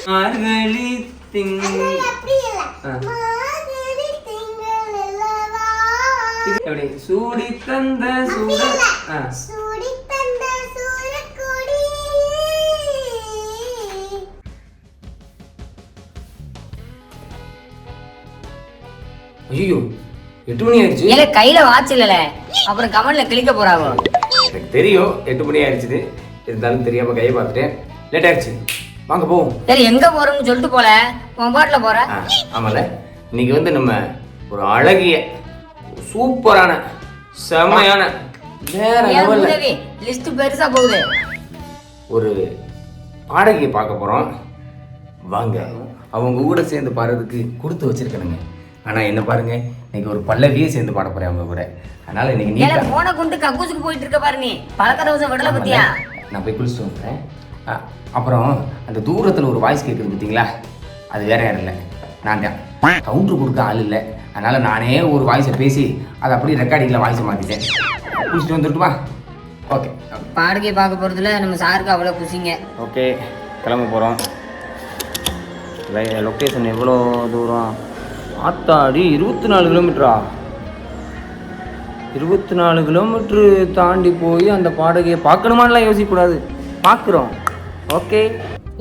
மார்கழி திங்கள் எப்படி சூடி தந்த சூட ஐயோ 8 மணி ஆயிடுச்சு. இல்ல கையில வாட்ச் இல்லல, அப்புறம் கமெண்ட்ல கிளிக்க போறாங்க. எனக்கு தெரியும் 8 மணி ஆயிடுச்சு, இருந்தாலும் தெரியாம கையை பார்த்துட்டேன். லேட் ஆயிடுச்சு, வாங்க போவோம். சரி எங்க போறோம்னு சொல்லிட்டு போல, உன் பாட்டுல போற. ஆமால, இன்னைக்கு வந்து நம்ம ஒரு அழகிய சூப்பரான செமையான வேற லெவல்ல லிஸ்ட் பெருசா போகுது. ஒரு பாடகியை பார்க்க போறோம். வாங்க அவங்க கூட சேர்ந்து பாடுறதுக்கு கொடுத்து வச்சிருக்கணுங்க. ஆனா என்ன பாருங்க, இன்னைக்கு ஒரு பல்லவியே சேர்ந்து பாட போறேன் அவங்க கூட. அதனால இன்னைக்கு நீ போன குண்டு கக்கூசுக்கு போயிட்டு இருக்க பாரு. நீ பழக்க தோசை விடல பத்தியா? நான் போய் குளிச்சுட்டு வந்துட்டேன். அப்புறம் அந்த தூரத்துல ஒரு வாய்ஸ் கேட்குது பார்த்தீங்களா, அது வேற யாரும் இல்லை, நான் தான். கவுண்டர் கொடுக்க ஆள் இல்லை, அதனால நானே ஒரு வாய்ஸை பேசி அதை அப்படியே ரெக்கார்டிங்கில் வாய்ஸை மாற்றிட்டேன். குளிச்சுட்டு வந்துட்டுமா? ஓகே. பாடகை பார்க்க போகிறதுல நம்ம சாருக்கு அவ்வளோ குசிங்க. ஓகே, கிளம்ப போகிறோம். லொக்கேஷன் எவ்வளோ தூரம்? ஆத்தாடி 24 கிலோமீட்டரா? 24 கிலோமீட்ரு தாண்டி போய் அந்த பாடகையை பார்க்கணுமான்லாம் யோசிக்கக்கூடாது, பார்க்குறோம். ஓகே,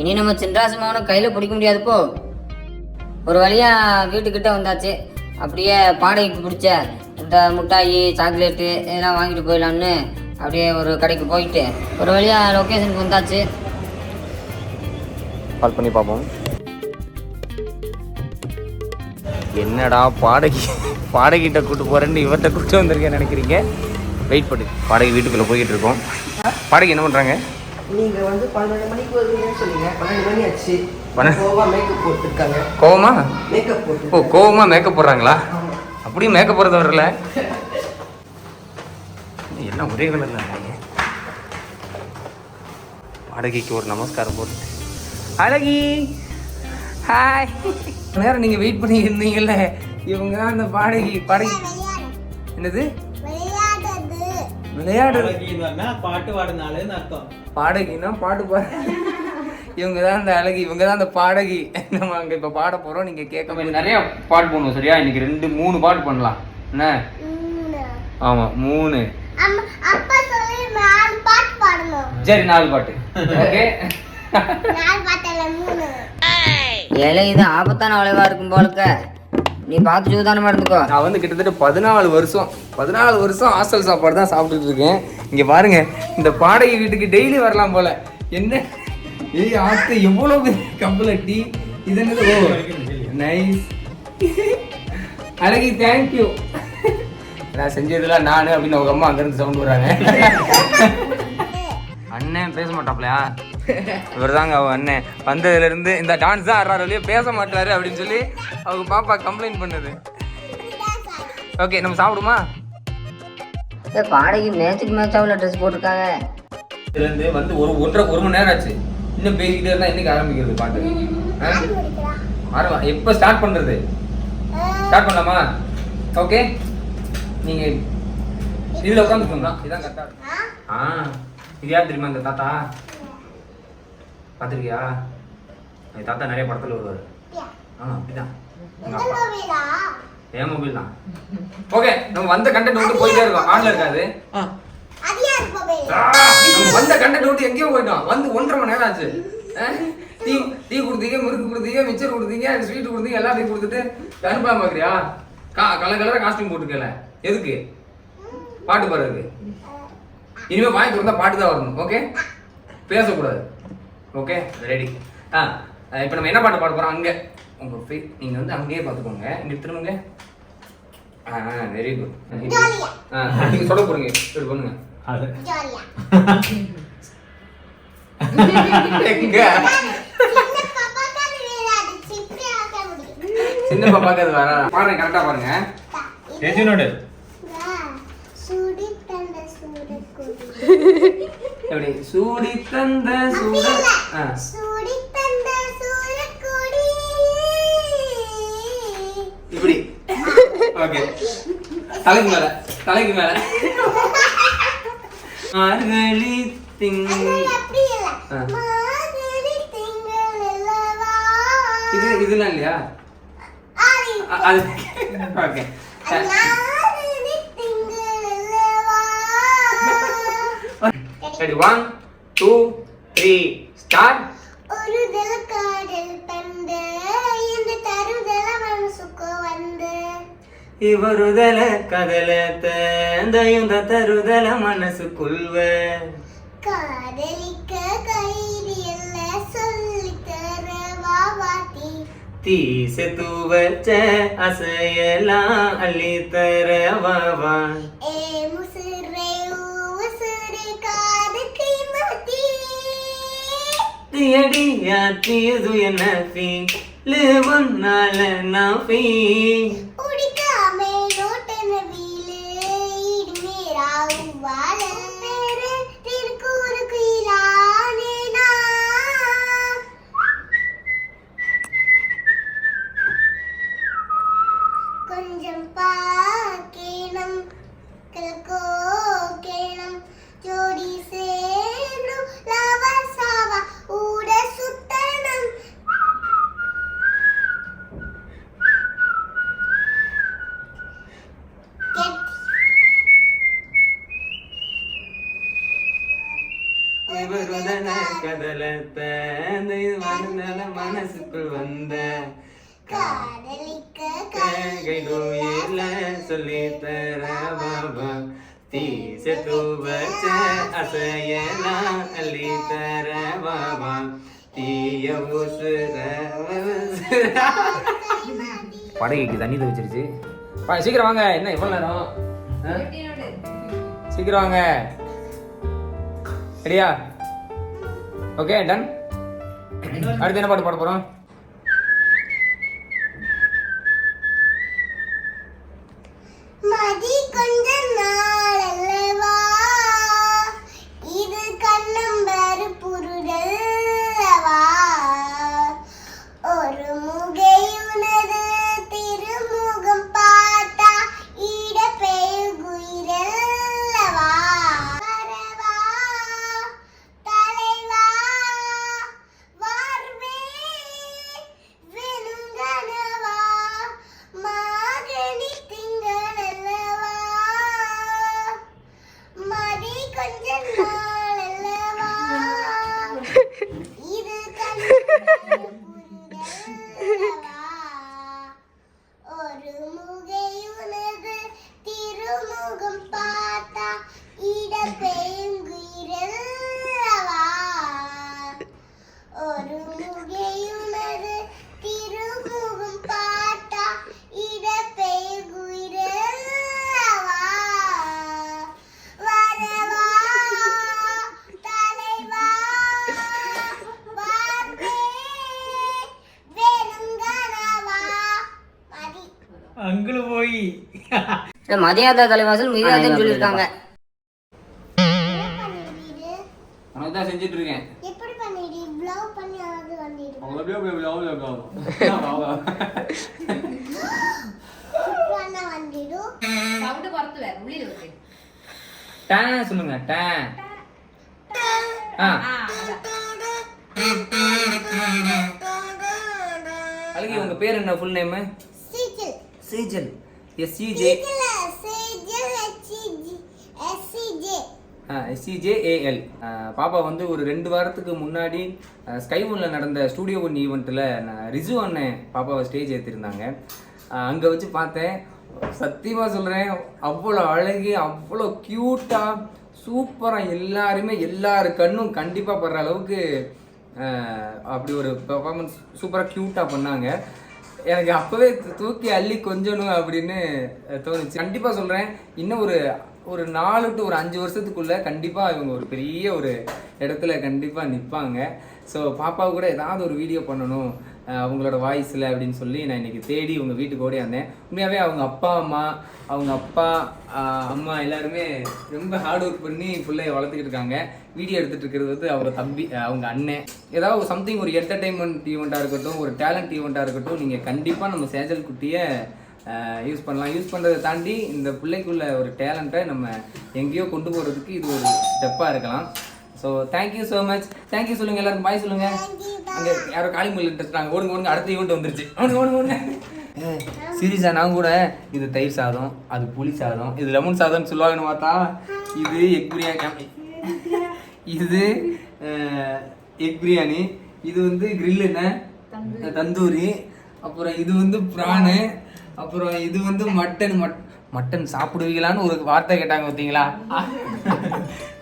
இனி நம்ம சின்ராசமான கையில் பிடிக்க முடியாதுப்போ. ஒரு வழியா வீட்டுக்கிட்ட வந்தாச்சு. அப்படியே பாடகைக்கு பிடிச்ச இந்த முட்டாயி சாக்லேட்டு இதெல்லாம் வாங்கிட்டு போயிடலான்னு அப்படியே ஒரு கடைக்கு போயிட்டு ஒரு வழியா லொக்கேஷனுக்கு வந்தாச்சு. கால் பண்ணி பார்ப்போம். என்னடா பாடகிட்ட கூட்டு போறேன்னு இவர்கிட்ட கூட்டு வந்திருக்கேன்னு நினைக்கிறீங்க? வெயிட் பண்ணு, பாடகி வீட்டுக்குள்ளே போய்கிட்டு இருக்கோம். பாடகி என்ன பண்ணுறாங்க? நீங்க வந்து 12 மணிக்கு வருவீங்கன்னு சொன்னீங்க. 12 மணி ஆச்சு. கோவமா மேக்கப் போட்டுருக்காங்க. கோவமா மேக்கப் போட்டு? ஓ, கோவமா மேக்கப் போடுறாங்களா? அப்படியும் மேக்கப் போடுறது வரல, எல்லாம் ஒரே கலர்ல இருக்காங்க. பாடகிக்கு ஒரு நமஸ்காரம் போட்டு, அழகி ஹாய். நேரம் நீங்க வெயிட் பண்ணி இருந்தீங்கல்ல, இவங்க தான் அந்த பாடகி. என்னது விளையாடுறதுன்னா பாட்டு பாடுனாலும் அர்த்தம். பாடகின்னா பாட்டு பாடு. இவங்க தான் அந்த அழகி, இவங்க தான் அந்த பாடகி. நம்ம அங்கே இப்போ பாட போகிறோம், நீங்கள் கேட்க நிறைய பாட்டு போடணும். சரியா? இன்னைக்கு 2-3 பாட்டு பண்ணலாம். என்ன? ஆமாம் 3. சரி 4 பாட்டு. ஓகே. ஏழை இது ஆபத்தான விளைவா இருக்கும் போலக்க. நீ பார்த்து சூதானமா இருந்துக்கோ. நான் வந்து கிட்டத்தட்ட 14 வருஷம் ஹாஸ்டல் சாப்பாடு தான் சாப்பிட்டுட்டு இருக்கேன். இங்கே பாருங்க, இந்த பாடகி வீட்டுக்கு டெய்லி வரலாம் போல. என்ன ஆத்து எவ்வளவு கம்பள டீ இது என்னது? ஓ நைஸ் அழகி, தேங்க்யூ. நான் செஞ்சதுல நானு அப்படின்னு அவங்க அம்மா அங்கிருந்து சவுண்ட் வர்றாங்க. அண்ணன் பேச மாட்டாப்லையா? இவர் தாங்க அவன் அண்ணன். வந்ததுல இருந்து இந்த டான்ஸ் தான் ஆடுறாரு, வழியே பேச மாட்டாரு அப்படின்னு சொல்லி அவங்க பாப்பா கம்ப்ளைண்ட் பண்ணுது. ஓகே, நம்ம சாப்பிடுமா? பாடகி மேட்சாவில் ட்ரெஸ் போட்டிருக்காங்க. இதுல இருந்து வந்து ஒரு மணி நேரம் ஆச்சு. இன்னும் பேசிக்கிட்டே இருந்தா என்னைக்கு ஆரம்பிக்கிறது பாட்டு? எப்ப ஸ்டார்ட் பண்றது? ஸ்டார்ட் பண்ணலாமா? ஓகே, நீங்க இதுல உட்காந்துக்கோங்க. இதான் கரெக்டா? இது யார் தெரியுமா? இந்த தாத்தா பாத்திருக்கியா? தாத்தா நிறைய படத்துல வருவாரு. அப்படிதான் என் மொபைல் தான். ஓகே, நம்ம வந்த கண்டென்ட் விட்டு போயிட்டே இருக்கோம். ஆன்ல இருக்காது. நம்ம வந்த கண்டென்ட் விட்டு எங்கேயோ போயிட்டோம். வந்து 1.5 மணி நேரம் ஆச்சு. டீ கொடுத்தீங்க, முறுக்கு கொடுத்தீங்க, மிச்சர் கொடுத்தீங்க, ஸ்வீட் கொடுத்தீங்க, எல்லாத்தையும் கொடுத்துட்டு அனுப்பலாம் பாக்குறியா? கலர் காஸ்டியூம் போட்டுக்கல. எதுக்கு? பாட்டு பாடுறதுக்கு. இனிமே வாங்கி கொடுத்தா பாட்டு தான் வரணும். ஓகே, பேசக்கூடாது. Okay, ready. இப்போ நம்ம என்ன பாட்டு பாட போறோம்? அங்கே உங்க நீங்க வந்து அங்கேயே பார்த்துக்கோங்க. இங்க திரும்புங்க. Very good. நீங்க சொல்ல போறீங்க, சரி பண்ணுங்க. சின்ன பாப்பாக்கு அது வர பாருங்க, கரெக்டா பாருங்க. எப்படி சூடி தந்த சூட இப்படி. ஓகே, தலைக்கு மேல மார்கழி திங்கள் இதெல்லாம் இல்லையா? அது ஓகே. Ready 1 2 3 start. ஒரு காதல் பந்து இந்த தருதல மனசுக்கு வந்து ಇವರುದಲ ಕದಲತ ದಯುಂದ ತರುದಲ ಮನಸ್ಸುಕುಳ್ವ காதலிக்க கைதியல்ல சொல்லி தரவா வாட்டி ತೀಸೆ ತೂವಚ್ಚ ಅಸಯಲ ಅಲ್ಲಿ ತರವಾವಾ ஏ முசிறே உசுரே காதுக்கு மதி தியடி யாத்தியது என்ன ஃபீ லேவன்னால நாஃபீ உடிக்காமே நோட்டன வீலே இடுமேரா வாழ பேரு திருக்கூறு குயிலானேனா கொஞ்சம் பாக்கேனம் கல்கோ கேனம் ஜோடி சேரும் லவசாவா ஊட சுத்தனம் ಇವರುದಲ ಕದಲತ ದಯುಂದ மனசுக்குள் வந்த காதலிக்க கைடுயில சொல்லி தரவாவா தீசೆ ತೂವಚ್ಚ ಅಸಯಲ ಅಲ್ಲಿ ತರವಾವಾ தீய உசுர படகைக்கு தண்ணி தவிச்சிருச்சு. சீக்கிரம் வாங்க. என்ன எவ்வளவு நேரம்? சீக்கிரம் வாங்க. ரெடியா? Okay done. அடுத்து என்ன பாட்டு பாட போறோம்? மதி கொஞ்ச நாளல்லவா இது கண்ணம்பரு புருடல்லவா ஒரு முகையுனது திருமுகம் பார்த்தா இட பெயுகுயிரல்லவா வரவா தலைவா வார்வே வெனுங்கனவா மாகனி திங்களல்லவா மதி கொஞ்ச நாளல்லவா இது கண்ணல்லவா ஒரு முகையுனது திருமுகம் பார்த்தா இட பெயுங்குயிரல்லவா ஒரு முகையுனது திருமுகம் பார்த்தா இட பெயுங்குயிரல்லவா வரவா தலைவா வார்வே வேணுங்கனவா மதி அங்குல போய் மதியாத தலைவாசல் மிதியாதன்னு சொல்லியிருக்காங்க. பண்ணிடு உனக்கு தான் செஞ்சுட்டு இருக்கேன். எப்படி பண்ணிடு ப்ளவ் பண்ணி அது பண்ணிடு பண்ண வந்திடு സൗണ്ട് പുറത്ത് വരും ഉള്ളിൽ വെക്ക് டே சொல்லுங்க. டே ஆ அழகி உங்க பேர் என்ன ஃபுல் நேம்? சீக்கிள் சேஜல். SCJ சீக்கிள் சேஜல் SCJ SCJAL. பாப்பா வந்து ஒரு 2 வாரத்துக்கு முன்னாடி ஸ்கை ஒன்ல நடந்த ஸ்டூடியோ ஒன் ஈவெண்ட்டில் ரிஜு அண்ணன் பாப்பாவை ஸ்டேஜ் ஏற்றிருந்தாங்க. அங்கே வச்சு பார்த்தேன். சத்தியமாக சொல்கிறேன், அவ்வளோ அழகு, அவ்வளோ க்யூட்டாக, சூப்பராக, எல்லாரு கண்ணும் கண்டிப்பாக படுற அளவுக்கு அப்படி ஒரு பெர்ஃபார்மன்ஸ் சூப்பராக க்யூட்டாக பண்ணாங்க. எனக்கு அப்போவே தூக்கி அள்ளி கொஞ்சணும் அப்படின்னு தோணுச்சு. கண்டிப்பாக சொல்கிறேன், இன்னும் ஒரு 4 to 5 வருஷத்துக்குள்ளே கண்டிப்பாக இவங்க ஒரு பெரிய ஒரு இடத்துல கண்டிப்பாக நிற்பாங்க. ஸோ பாப்பாவை கூட ஏதாவது ஒரு வீடியோ பண்ணணும் அவங்களோட வாய்ஸில் அப்படின்னு சொல்லி நான் இன்றைக்கி தேடி உங்கள் வீட்டுக்கு ஓடி வந்தேன். உண்மையாகவே அவங்க அப்பா அம்மா எல்லாருமே ரொம்ப ஹார்ட் ஒர்க் பண்ணி பிள்ளைய வளர்த்துக்கிட்டு இருக்காங்க. வீடியோ எடுத்துகிட்டு இருக்கிறது வந்து அவங்க தம்பி, அவங்க அண்ணன். ஏதாவது சம்திங் ஒரு என்டர்டெயின்மெண்ட் ஈவெண்ட்டாக இருக்கட்டும், ஒரு டேலண்ட் ஈவெண்ட்டாக இருக்கட்டும், நீங்கள் கண்டிப்பாக நம்ம சேஜல் குட்டியை யூஸ் பண்ணலாம். யூஸ் பண்ணுறதை தாண்டி இந்த பிள்ளைக்குள்ள ஒரு டேலண்ட்டை நம்ம எங்கேயோ கொண்டு போகிறதுக்கு இது ஒரு ஸ்டெப்பாக இருக்கலாம். So thank you so much. Thank you சொல்லுங்க எல்லாரும், பாய் சொல்லுங்க. அங்கே யாரோ காளிமல்லி இன்ட்ரெஸ்ட் ஓடுங்க அடுத்த ஈவெண்ட் வந்துருச்சு. ஓடுங்க. சீரியஸா நான் கூட இது தயிர் சாதம், அது புளி சாதம், இது லெமன் சாதம்னு சொல்லுவாங்கன்னு பார்த்தா இது எக் பிரியாணி, இது எக் பிரியாணி, இது வந்து கிரில் என்ன தந்தூரி, அப்புறம் இது வந்து பிரானு, அப்புறம் இது வந்து மட்டன் சாப்பிடுவீங்களான்னு ஒரு வார்த்தை கேட்டாங்க பார்த்தீங்களா?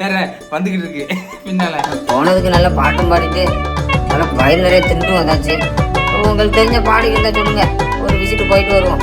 வேற வந்துகிட்டு இருக்கு பின்னால. போனதுக்கு நல்ல பாட்டும் பாடிட்டு நல்லா வயிறு நிறைய தின்னுட்டு வந்தாச்சு. உங்களுக்கு தெரிஞ்ச பாடிகள் சொல்லுங்க, ஒரு விசிட்டு போயிட்டு வருவோம்.